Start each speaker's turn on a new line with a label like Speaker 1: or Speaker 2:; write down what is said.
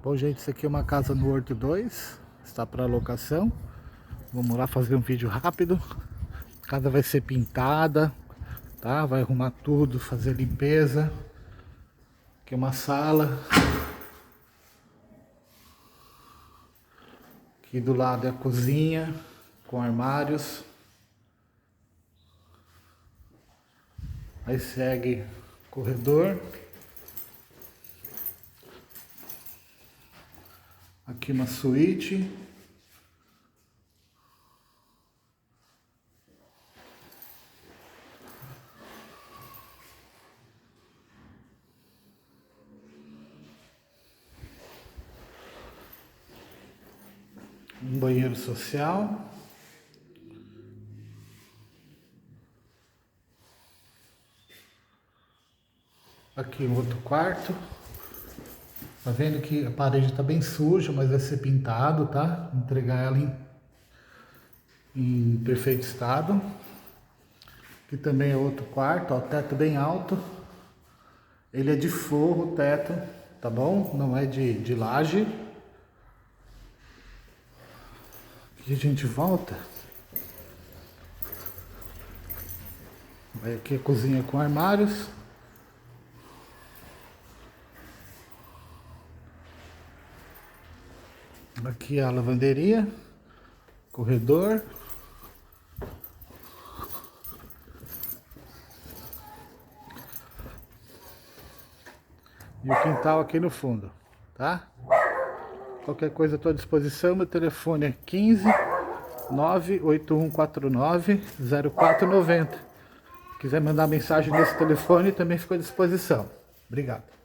Speaker 1: Bom, gente, isso aqui é uma casa no Horto 2, está para locação. Vamos lá fazer um vídeo rápido. A casa vai ser pintada, tá? Vai arrumar tudo, fazer limpeza. Aqui é uma sala. Aqui do lado é a cozinha, com armários. Aí segue corredor. Aqui uma suíte. Um banheiro social. Aqui um outro quarto. Tá vendo que a parede tá bem suja, mas vai ser pintado, tá? Entregar ela em perfeito estado. Aqui também é outro quarto, ó, teto bem alto. Ele é de forro, o teto, tá bom? Não é de laje. Aqui a gente volta. Vai aqui a cozinha com armários. Aqui a lavanderia, corredor. E o quintal aqui no fundo, tá? Qualquer coisa estou à disposição, meu telefone é 15 98149 0490. Se quiser mandar mensagem nesse telefone, também fico à disposição. Obrigado.